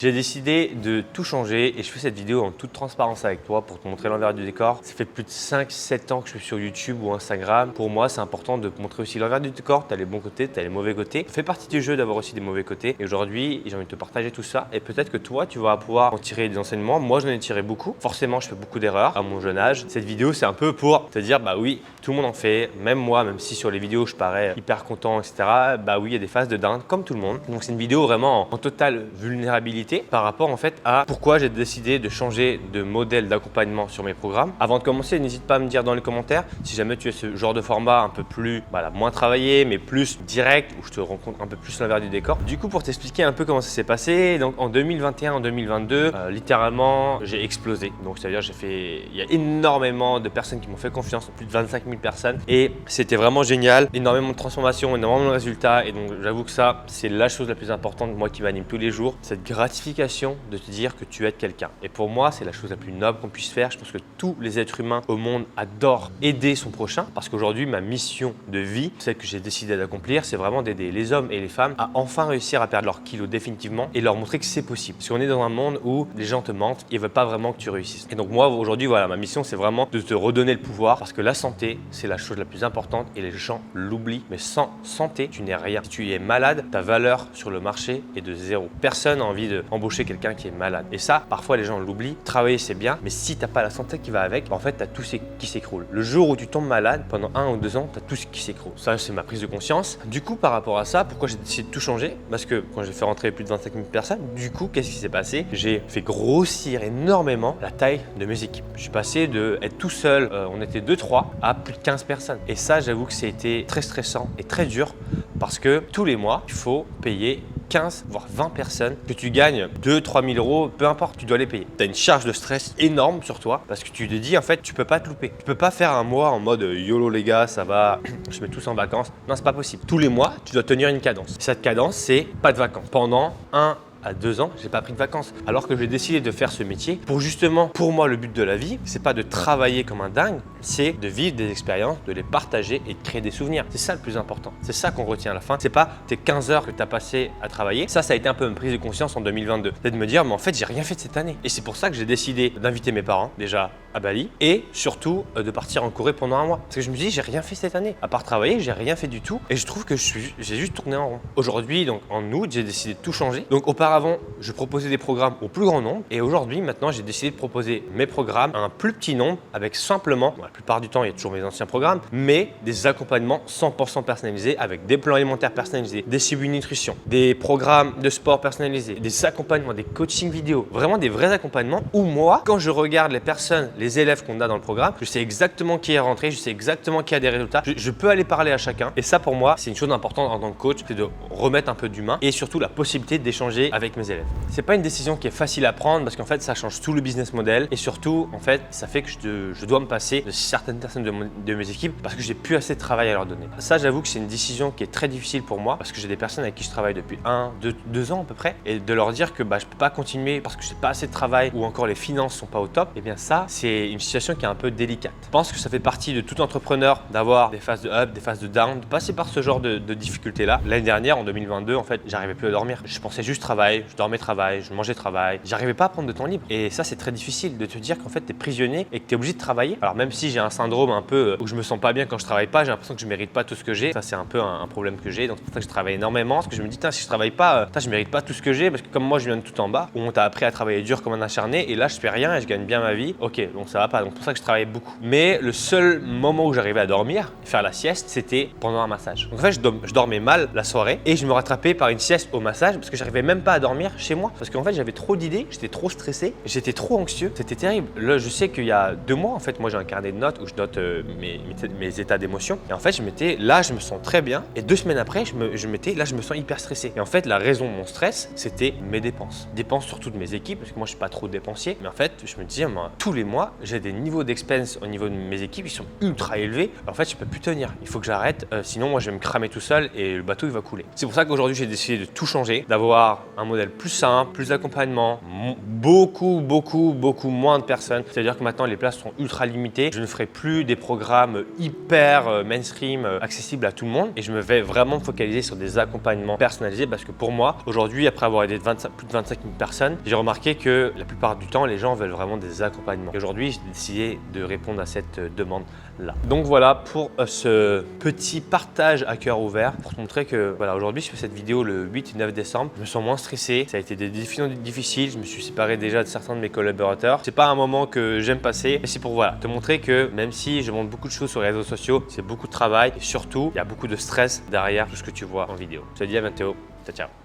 J'ai décidé de tout changer et je fais cette vidéo en toute transparence avec toi pour te montrer l'envers du décor. Ça fait plus de 5-7 ans que je suis sur YouTube ou Instagram. Pour moi, c'est important de te montrer aussi l'envers du décor. Tu as les bons côtés, tu as les mauvais côtés. Ça fait partie du jeu d'avoir aussi des mauvais côtés. Et aujourd'hui, j'ai envie de te partager tout ça. Et peut-être que toi, tu vas pouvoir en tirer des enseignements. Moi, j'en ai tiré beaucoup. Forcément, je fais beaucoup d'erreurs à mon jeune âge. Cette vidéo, c'est un peu pour te dire, bah oui, tout le monde en fait. Même moi, même si sur les vidéos, je parais hyper content, etc. Bah oui, il y a des phases de dingue, comme tout le monde. Donc, c'est une vidéo vraiment en totale vulnérabilité par rapport en fait à pourquoi j'ai décidé de changer de modèle d'accompagnement sur mes programmes. Avant de commencer, n'hésite pas à me dire dans les commentaires si jamais tu as ce genre de format un peu plus, moins travaillé, mais plus direct, où je te rencontre un peu plus l'envers du décor. Du coup, pour t'expliquer un peu comment ça s'est passé, donc en 2021, en 2022, littéralement, j'ai explosé. Donc, c'est-à-dire, il y a énormément de personnes qui m'ont fait confiance, plus de 25 000 personnes, et c'était vraiment génial. Énormément de transformations, énormément de résultats, et donc j'avoue que ça, c'est la chose la plus importante, moi qui m'anime tous les jours, cette gratification de te dire que tu aides quelqu'un. Et pour moi, c'est la chose la plus noble qu'on puisse faire. Je pense que tous les êtres humains au monde adorent aider son prochain, parce qu'aujourd'hui, ma mission de vie, celle que j'ai décidé d'accomplir, c'est vraiment d'aider les hommes et les femmes à enfin réussir à perdre leurs kilos définitivement et leur montrer que c'est possible. Parce qu'on est dans un monde où les gens te mentent, ils veulent pas vraiment que tu réussisses. Et donc moi, aujourd'hui, voilà, ma mission, c'est vraiment de te redonner le pouvoir, parce que la santé, c'est la chose la plus importante et les gens l'oublient. Mais sans santé, tu n'es rien. Si tu es malade, ta valeur sur le marché est de zéro. Personne n'a envie d'embaucher quelqu'un qui est malade. Et ça, parfois les gens l'oublient. Travailler, c'est bien, mais si tu n'as pas la santé qui va avec, en fait, tu as tout qui s'écroule. Le jour où tu tombes malade, pendant 1 ou 2 ans, tu as tout ce qui s'écroule. Ça, c'est ma prise de conscience. Du coup, par rapport à ça, pourquoi j'ai décidé de tout changer? Parce que quand j'ai fait rentrer plus de 25 000 personnes, du coup, qu'est-ce qui s'est passé? J'ai fait grossir énormément la taille de mes équipes. Je suis passé de être tout seul, on était 2-3, à plus de 15 personnes. Et ça, j'avoue que c'était très stressant et très dur parce que tous les mois, il faut payer 15 voire 20 personnes, que tu gagnes 2-3 000 euros, peu importe, tu dois les payer. Tu as une charge de stress énorme sur toi parce que tu te dis en fait, tu peux pas te louper. Tu peux pas faire un mois en mode YOLO les gars, ça va, je mets tous en vacances. Non, c'est pas possible. Tous les mois, tu dois tenir une cadence. Cette cadence, c'est pas de vacances. Pendant 1 à 2 ans, j'ai pas pris de vacances. Alors que j'ai décidé de faire ce métier pour justement, pour moi, le but de la vie, c'est pas de travailler comme un dingue, c'est de vivre des expériences, de les partager et de créer des souvenirs. C'est ça le plus important. C'est ça qu'on retient à la fin. C'est pas tes 15 heures que tu as passées à travailler. Ça a été un peu une prise de conscience en 2022. C'est de me dire, mais en fait, j'ai rien fait de cette année. Et c'est pour ça que j'ai décidé d'inviter mes parents, déjà à Bali, et surtout de partir en Corée pendant 1 mois. Parce que je me dis, j'ai rien fait cette année. À part travailler, j'ai rien fait du tout. Et je trouve que j'ai juste tourné en rond. Aujourd'hui, donc en août, j'ai décidé de tout changer. Donc auparavant, je proposais des programmes au plus grand nombre. Et aujourd'hui, maintenant, j'ai décidé de proposer mes programmes à un plus petit nombre avec simplement, la plupart du temps, il y a toujours mes anciens programmes, mais des accompagnements 100% personnalisés avec des plans alimentaires personnalisés, des suivis nutrition, des programmes de sport personnalisés, des accompagnements, des coachings vidéo, vraiment des vrais accompagnements où moi, quand je regarde les personnes, les élèves qu'on a dans le programme, je sais exactement qui est rentré, je sais exactement qui a des résultats, je peux aller parler à chacun. Et ça, pour moi, c'est une chose importante en tant que coach, c'est de remettre un peu d'humain et surtout la possibilité d'échanger avec mes élèves. C'est pas une décision qui est facile à prendre parce qu'en fait, ça change tout le business model et surtout, en fait, ça fait que je dois me passer de certaines personnes de mes équipes parce que j'ai plus assez de travail à leur donner. Ça, j'avoue que c'est une décision qui est très difficile pour moi parce que j'ai des personnes avec qui je travaille depuis 2 ans à peu près et de leur dire que je peux pas continuer parce que j'ai pas assez de travail ou encore les finances sont pas au top, et bien ça, c'est une situation qui est un peu délicate. Je pense que ça fait partie de tout entrepreneur d'avoir des phases de up, des phases de down, de passer par ce genre de difficultés là. L'année dernière, en 2022, en fait, j'arrivais plus à dormir. Je pensais juste travail, je dormais travail, je mangeais travail. J'arrivais pas à prendre de temps libre. Et ça, c'est très difficile de te dire qu'en fait, tu es prisonnier et que tu es obligé de travailler. Alors même si j'ai un syndrome un peu où je me sens pas bien quand je travaille pas, j'ai l'impression que je mérite pas tout ce que j'ai. Ça, c'est un peu un problème que j'ai. Donc c'est pour ça que je travaille énormément. Parce que je me dis, si je travaille pas, je mérite pas tout ce que j'ai. Parce que comme moi, je viens de tout en bas, où on t'a appris à travailler dur comme un acharné. Et là, je fais rien et je gagne bien ma vie. Ok, donc ça va pas. Donc c'est pour ça que je travaille beaucoup. Mais le seul moment où j'arrivais à dormir, faire la sieste, c'était pendant un massage. Donc en fait, je dormais mal la soirée et je me rattrapais par une sieste au massage parce que j'arrivais même pas à dormir chez moi. Parce qu'en fait, j'avais trop d'idées, j'étais trop stressé, j'étais trop anxieux, c'était terrible. Là, je sais qu'il y a 2 mois, en fait, moi j'ai un carnet de notes où je note mes états d'émotion. Et en fait, je me sens très bien. Et 2 semaines après, je me sens hyper stressé. Et en fait, la raison de mon stress, c'était mes dépenses. Dépenses surtout de mes équipes, parce que moi, je suis pas trop dépensier. Mais en fait, je me disais, moi, tous les mois, j'ai des niveaux d'expense au niveau de mes équipes, ils sont ultra élevés. En fait, je peux plus tenir. Il faut que j'arrête, sinon moi, je vais me cramer tout seul et le bateau, il va couler. C'est pour ça qu'aujourd'hui, j'ai décidé de tout changer, d'avoir un modèle plus simple, plus d'accompagnement, beaucoup moins de personnes. C'est-à-dire que maintenant les places sont ultra limitées. Je ne ferai plus des programmes hyper mainstream, accessibles à tout le monde et je me vais vraiment me focaliser sur des accompagnements personnalisés parce que pour moi, aujourd'hui, après avoir aidé plus de 25 000 personnes, j'ai remarqué que la plupart du temps, les gens veulent vraiment des accompagnements. Et aujourd'hui, j'ai décidé de répondre à cette demande-là. Donc voilà pour ce petit partage à cœur ouvert pour te montrer que voilà, aujourd'hui, je fais cette vidéo le 8 et 9 décembre. Je me sens moins stressé. Ça a été des défis difficiles. Je me suis séparé déjà de certains de mes collaborateurs. C'est pas un moment que j'aime passer, mais c'est pour voilà, te montrer que même si je montre beaucoup de choses sur les réseaux sociaux, c'est beaucoup de travail et surtout, il y a beaucoup de stress derrière tout ce que tu vois en vidéo. Je te dis à bientôt. Ciao, ciao.